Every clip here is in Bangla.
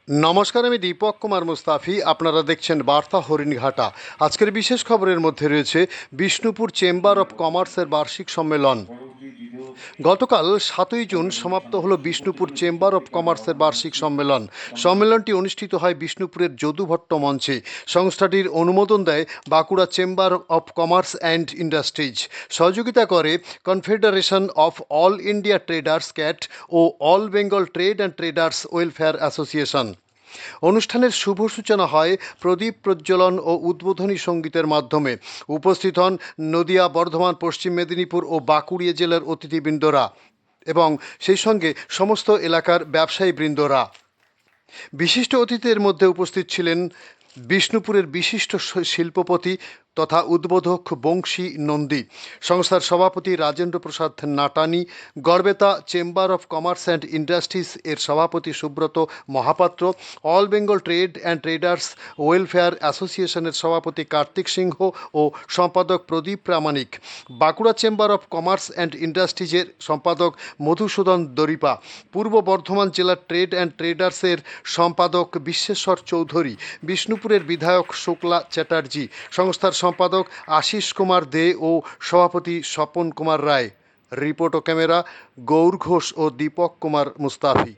নমস্কার, আমি দীপক কুমার মুস্তাফি। আপনারা দেখছেন বার্তা হরিণঘাটা। আজকের বিশেষ খবরের মধ্যে রয়েছে বিষ্ণুপুর চেম্বার অফ কমার্সের বার্ষিক সম্মেলন। গতকাল 7ই জুন সমাপ্ত হলো বিষ্ণুপুর চেম্বার অফ কমার্সের বার্ষিক সম্মেলন। সম্মেলনটি অনুষ্ঠিত হয় বিষ্ণুপুরের যদুভট্ট মঞ্চে। সংস্থাটির অনুমোদন দেয় Bankura chamber of commerce and industries. সহযোগিতা করে confederation of all India traders CAT ও all Bengal trade and traders welfare association. অনুষ্ঠানের শুভ সূচনা হয় প্রদীপ প্রজ্বলন ও উদ্বোধনী সঙ্গীতের মাধ্যমে। উপস্থিত হন নদিয়া, বর্ধমান, পশ্চিম মেদিনীপুর ও বাঁকুড়া জেলার অতিথিবৃন্দরা এবং সেই সঙ্গে সমস্ত এলাকার ব্যবসায়ীবৃন্দরা। বিশিষ্ট অতিথিদের মধ্যে উপস্থিত ছিলেন বিষ্ণুপুরের বিশিষ্ট শিল্পপতি তথা উদ্বোধক বংশী নন্দী, সংস্থার সভাপতি Rajendra Prasad Natani, Garhbeta chamber of commerce and industries এর সভাপতি Subrata Mahapatra, all Bengal trade and traders welfare অ্যাসোসিয়েশনের সভাপতি কার্তিক সিংহ ও সম্পাদক Pradip Pramanik, Bankura chamber of commerce and ইন্ডাস্ট্রিজের সম্পাদক মধুসূদন দরিপা, পূর্ব বর্ধমান জেলার ট্রেড অ্যান্ড ট্রেডার্সের সম্পাদক বিশ্বেশ্বর চৌধুরী, বিষ্ণুপুরের বিধায়ক শুক্লা চ্যাটার্জি, সংস্থার সম্পাদক আশিস কুমার দে ও সভাপতি স্বপন কুমার রায়। রিপোর্ট ও ক্যামেরা গৌর ঘোষ ও দীপক কুমার মুস্তাফি।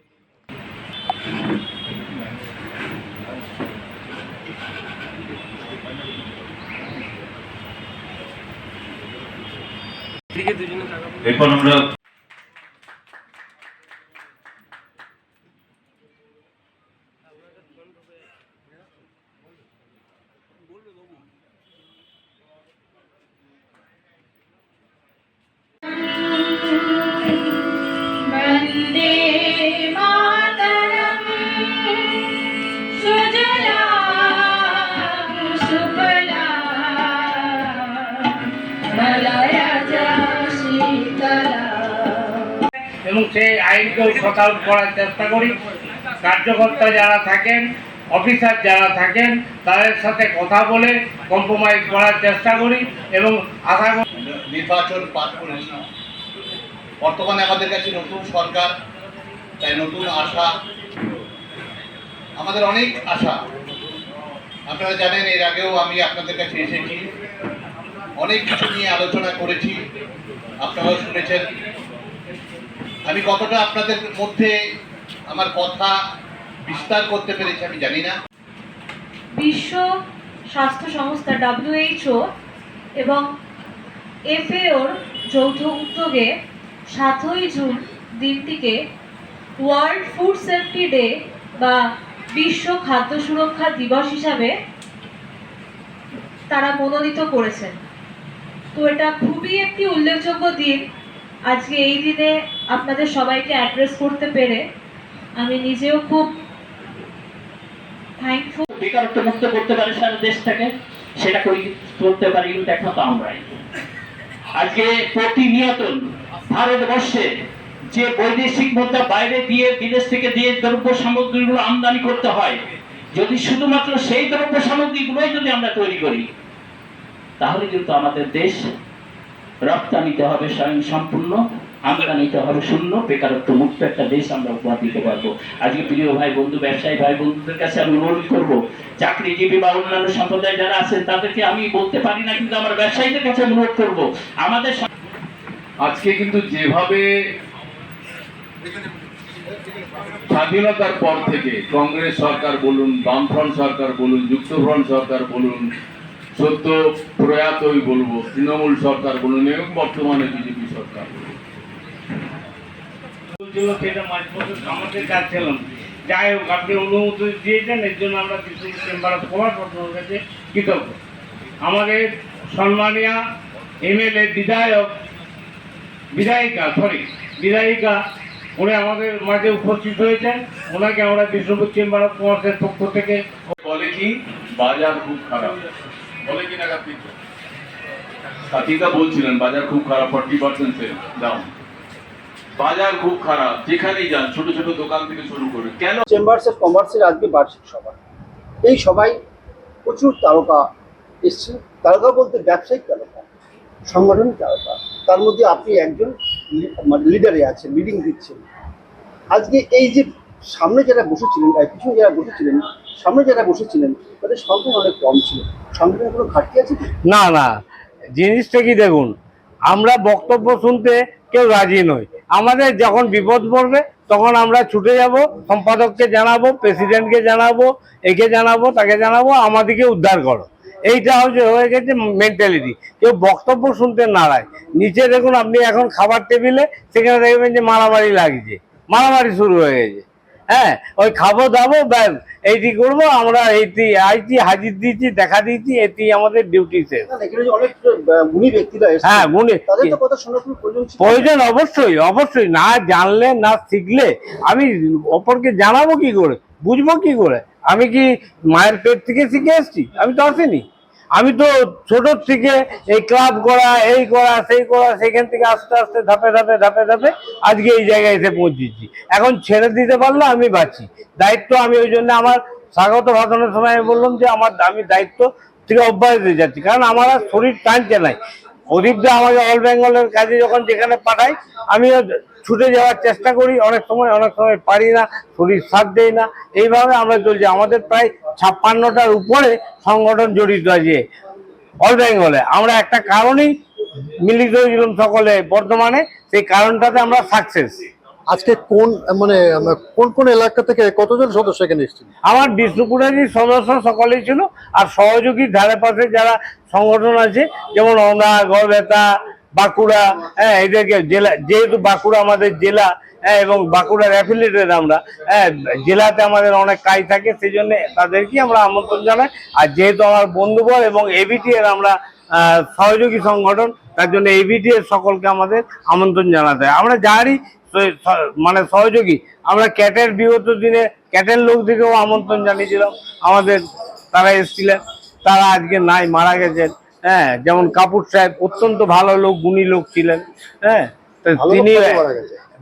এরপর আমরা वन्दे मातरम् सुजलां सुफलां मलयज शीतलाम्। এবং সেই আইনকেও সচল করার চেষ্টা করি। কার্যকর্তা যারা থাকেন, অফিসার যারা থাকেন, তাদের সাথে কথা বলে কম্প্রোমাইজ করার চেষ্টা করি এবং আশা করি নির্বাচন পার করেছি। বর্তমানে আমাদের কাছে নতুন সরকার, তাই নতুন আশা, আমাদের অনেক আশা। আপনারা জানেন এর আগেও আমি আপনাদের কাছে এসেছি, অনেক কিছু নিয়ে আলোচনা করেছি, আপনারাও শুনেছেন। আমি কতটা আপনাদের মধ্যে আমার কথা বিস্তার করতে পেরেছি আমি জানি না। বিশ্ব স্বাস্থ্য সংস্থা WHO এবং FAOর যৌথ উদ্যোগে 7ই জুন দিনটিকে ওয়ার্ল্ড ফুড সেফটি ডে বা বিশ্ব খাদ্য সুরক্ষা দিবস হিসাবে তারা মনোনীত করেছেন। তো এটা খুবই একটি উল্লেখযোগ্য দিন। আজকে এই দিনে আপনাদের সবাইকে অ্যাড্রেস করতে পেরে আমি নিজেও খুব থ্যাঙ্কফুল। বেকারত্ব মুক্ত করতে পারে সারা দেশটাকে, সেটা করতে পারি কিন্তু একমাত্র আমরাই। আজকে প্রতিনিয়ত ভারতবর্ষে যে বৈদেশিক মুদ্রা বাইরে দিয়ে, বিদেশ থেকে দিয়ে দ্রব্য সামগ্রীগুলো আমদানি করতে হয়, যদি শুধুমাত্র সেই দ্রব্য সামগ্রীগুলোই যদি আমরা তৈরি করি, তাহলে কিন্তু আমাদের দেশ রপ্তানিতে হবে স্বয়ং সম্পূর্ণ, আমদানিতে হবে শূন্য, বেকারত্ব মুক্ত একটা দেশ আমরা উপহার দিতে পারবো। আজকে প্রিয় ভাই বন্ধু, ব্যবসায়ী ভাই বন্ধুদের কাছে আমি অনুরোধ করবো, চাকরিজীবী বা অন্যান্য সম্প্রদায় যারা আছেন তাদেরকে আমি বলতে পারি না, কিন্তু আমার ব্যবসায়ীদের কাছে অনুরোধ করবো, আমাদের আজকে কিন্তু যেভাবে স্বাধীনতার পর থেকে কংগ্রেস সরকার বলুন, বামফ্রন্ট সরকার বলুন, যুক্তফ্রন্ট সরকার বলুন, সদ্য প্রয়াতই বলবো তৃণমূল সরকার বলুন এবং বর্তমানে বিজেপি সরকার, সেটা মাঝ বছর আমাদের কাজ ছিল না। যাই হোক, আপনি অনুমতি দিয়েছেন, এর জন্য আমরা বিষ্ণুপুর চেম্বার অফ কমার্স আপনার কাছে কৃতজ্ঞ। আমাদের সম্মানীয় MLA বিধায়িকা উনি আমাদের মাঝে উপস্থিত হয়েছেন। ওনাকে আমরা বিষ্ণুপুর চেম্বার অফ কমার্সের পক্ষ থেকে বলে কি বাজার খুব খারাপ, বলে কি না কার্তিকা বলছিলেন বাজার খুব খারাপ, 40% সেল ডাউন, বাজার খুব খারাপ, যেখানেই যান ছোট ছোট দোকান থেকে শুরু করে। কেন চেম্বার্স অফ কমার্সের আজকে বার্ষিক সভা, এই সভায় প্রচুর তারকা এসছে। তারকা বলতে ব্যবসায়িক তারকা, সংগঠনিক তারকা, তার মধ্যে আপনি একজন লিডারে আছেন, লিডিং দিচ্ছেন। আজকে এই যে সামনে যারা বসেছিলেন পিছনে যারা বসেছিলেন সামনে যারা বসেছিলেন তাদের সংখ্যা অনেক কম ছিল। সংগঠনের কোনো ঘাটতি আছে কি? না না, জিনিসটা কি দেখুন, আমরা বক্তব্য শুনতে কেউ রাজি নই। আমাদের যখন বিপদ পড়বে তখন আমরা ছুটে যাব, সম্পাদককে জানাবো, প্রেসিডেন্টকে জানাবো, একে জানাবো, তাকে জানাবো, আমাদেরকে উদ্ধার করো। এইটা হয়ে গেছে মেন্টালিটি। কেউ বক্তব্য শুনতে নারায়। নিচে দেখুন আপনি এখন খাবার টেবিলে, সেখানে দেখবেন যে মারামারি লাগছে, মারামারি শুরু হয়ে গেছে। হ্যাঁ, ওই খাবো দাবো ব্যাস, এইটি করবো, আমরা এইটি আইটি হাজির দিয়েছি, দেখা দিয়েছি, এটি আমাদের ডিউটি শেষ। না, এখানে যে অনেক গুণী ব্যক্তিরা এসেছেন, হ্যাঁ, গুণী তাদের তো কথা শোনা খুব প্রয়োজন ছিল। প্রয়োজন অবশ্যই অবশ্যই। না জানলে না শিখলে আমি অপরকে জানাবো কি করে, বুঝবো কি করে? আমি কি মায়ের পেট থেকে শিখে এসেছি? আমি তো আসিনি। আমি তো ছোটোর থেকে এই ক্লাব করা, এই করা, সেই করা, সেখান থেকে আস্তে আস্তে ধাপে ধাপে ধাপে ধাপে আজকে এই জায়গায় এসে পৌঁছেছি। এখন ছেড়ে দিতে পারলে আমি বাঁচি। দায়িত্ব আমি ওই জন্য আমার স্বাগত ভাষণের সময় আমি বললাম যে আমি দায়িত্ব থেকে অব্যাহত যাচ্ছি, কারণ আমার আর শরীর টানছে নাই। অধিকটা আমাকে অল বেঙ্গলের কাজে যখন যেখানে পাঠাই আমিও ছুটে যাওয়ার চেষ্টা করি, অনেক সময় পারি না, শরীর সাথ দেয় না। এইভাবে আমরা চলছি। আমাদের প্রায় 56টার উপরে সংগঠন জড়িত আছে অল বেঙ্গলে। আমরা একটা কারণেই মিলিত হয়েছিলাম সকলে বর্তমানে, সেই কারণটাতে আমরা সাকসেস। আজকে কোন কোন এলাকা থেকে কতজন সদস্য এখানে এসেছিল? আমার বিষ্ণুপুরেরই সদস্য সকলেই ছিল, আর সহযোগী ধারে পাশে যারা সংগঠন আছে, যেমন ওনা, গড়বেতা, বাঁকুড়া, হ্যাঁ, এদেরকে জেলা, যেহেতু বাঁকুড়া আমাদের জেলা, হ্যাঁ, এবং বাঁকুড়ার অ্যাফিলিয়েটেড আমরা, হ্যাঁ, জেলাতে আমাদের অনেক কাজ থাকে, সেই জন্য তাদেরকে আমরা আমন্ত্রণ জানাই। আর যেহেতু আমার বন্ধুবল এবং এবিটি এর আমরা সহযোগী সংগঠন, তার জন্য এবিটি এর সকলকে আমাদের আমন্ত্রণ জানাতে হয়। আমরা যারই সহযোগী, আমরা ক্যাটের বিগত দিনে ক্যাটের লোকদেরকেও আমন্ত্রণ জানিয়েছিলাম আমাদের, তারা এসেছিলেন, তারা আজকে নাই, মারা গেছেন। হ্যাঁ, যেমন কাপুর সাহেব অত্যন্ত ভালো লোক, গুণী লোক ছিলেন। হ্যাঁ, তিনি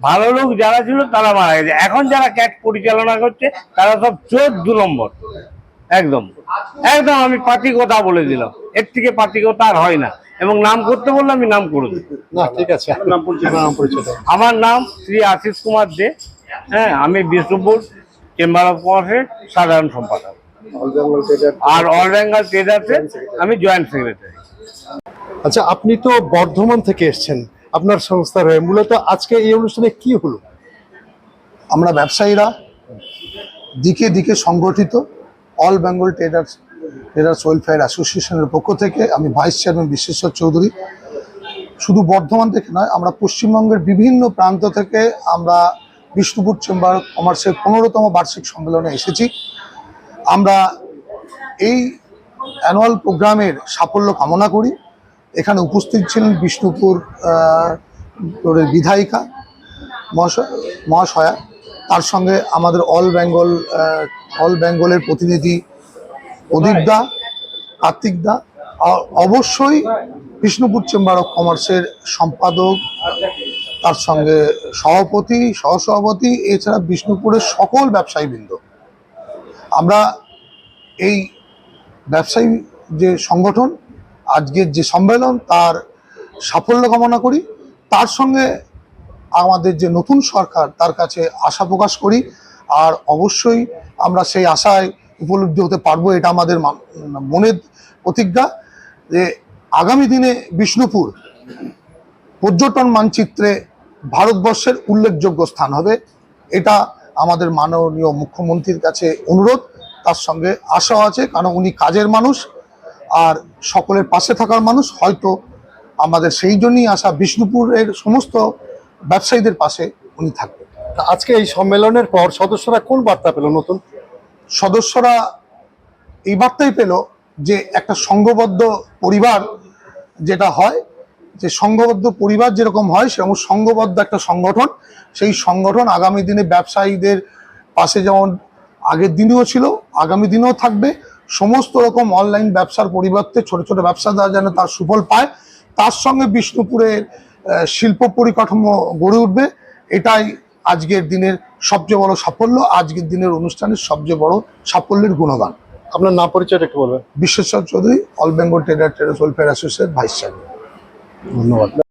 ভালো লোক যারা ছিল তারা মারা গেছে। এখন যারা ক্যাট পরিচালনা করছে তারা সব চোর, 2 নম্বর। একদম একদম আমি পাতি কথা বলে দিলাম, এর থেকে পাতি কথা আর হয় না। এবং নাম করতে বললে আমি নাম করে দিই। না, ঠিক আছে, নাম পরিচয়। আমার নাম শ্রী আশিস কুমার দে। হ্যাঁ, আমি বিষ্ণুপুর চেম্বার অফ কমার্সের সাধারণ সম্পাদক, আর অল বেঙ্গল ট্রেডার্সের আমি জয়েন্ট সেক্রেটারি। আচ্ছা, আপনি তো বর্ধমান থেকে এসেছেন আপনার সংস্থার হয়ে, মূলত আজকে এই অনুষ্ঠানে কি হলো? আমরা ব্যবসায়ীরা দিকে দিকে সংগঠিত অল বেঙ্গল ট্রেডার্স ওয়েলফেয়ার অ্যাসোসিয়েশনের পক্ষ থেকে আমি ভাইস চেয়ারম্যান বিশ্বেশ্বর চৌধুরী। শুধু বর্ধমান থেকে নয়, আমরা পশ্চিমবঙ্গের বিভিন্ন প্রান্ত থেকে আমরা বিষ্ণুপুর চেম্বার অফ কমার্সের 15তম বার্ষিক সম্মেলনে এসেছি। আমরা এই অ্যানুয়াল প্রোগ্রামের সাফল্য কামনা করি। এখানে উপস্থিত ছিলেন বিষ্ণুপুর বিধায়িকা মহাশয়া, তার সঙ্গে আমাদের অল বেঙ্গলের প্রতিনিধি প্রদীপ দা, কার্তিক দা, অবশ্যই বিষ্ণুপুর চেম্বার অফ কমার্সের সম্পাদক, তার সঙ্গে সভাপতি, সহসভাপতি, এছাড়া বিষ্ণুপুরের সকল ব্যবসায়ীবৃন্দ। আমরা এই ব্যবসায়ী যে সংগঠন, আজকের যে সম্মেলন, তার সাফল্য কামনা করি। তার সঙ্গে আমাদের যে নতুন সরকার, তার কাছে আশা প্রকাশ করি। আর অবশ্যই আমরা সেই আশায় উপলব্ধি হতে পারবো, এটা আমাদের মনের প্রতিজ্ঞা যে আগামী দিনে বিষ্ণুপুর পর্যটন মানচিত্রে ভারতবর্ষের উল্লেখযোগ্য স্থান হবে। এটা আমাদের মাননীয় মুখ্যমন্ত্রীর কাছে অনুরোধ, তার সঙ্গে আশাও আছে, কারণ উনি কাজের মানুষ আর সকলের পাশে থাকার মানুষ। হয়তো আমাদের সেই জন্যই আশা, বিষ্ণুপুরের সমস্ত ব্যবসায়ীদের পাশে উনি থাকবেন। আজকে এই সম্মেলনের পর সদস্যরা কোন বার্তা পেল? নতুন সদস্যরা এই বার্তাই পেল যে একটা সংঘবদ্ধ পরিবার যেটা হয়, যে সংঘবদ্ধ পরিবার যেরকম হয়, সেরকম সংঘবদ্ধ একটা সংগঠন, সেই সংগঠন আগামী দিনে ব্যবসায়ীদের পাশে যেমন আগের দিনেও ছিল, আগামী দিনেও থাকবে। সমস্ত রকম অনলাইন ব্যবসার পরিবর্তে ছোট ছোট ব্যবসাদার যেন তার সুফল পায়, তার সঙ্গে বিষ্ণুপুরের শিল্প পরিকাঠামো গড়ে উঠবে। এটাই আজকের দিনের সবচেয়ে বড় সাফল্য, আজকের দিনের অনুষ্ঠানের সবচেয়ে বড় সাফল্যের গুণগান। আপনার নাম পরিচয়টা একটু বলবেন। Bishweshwar Chowdhury, all Bengal traders welfare association vice chairman. ধন্যবাদ।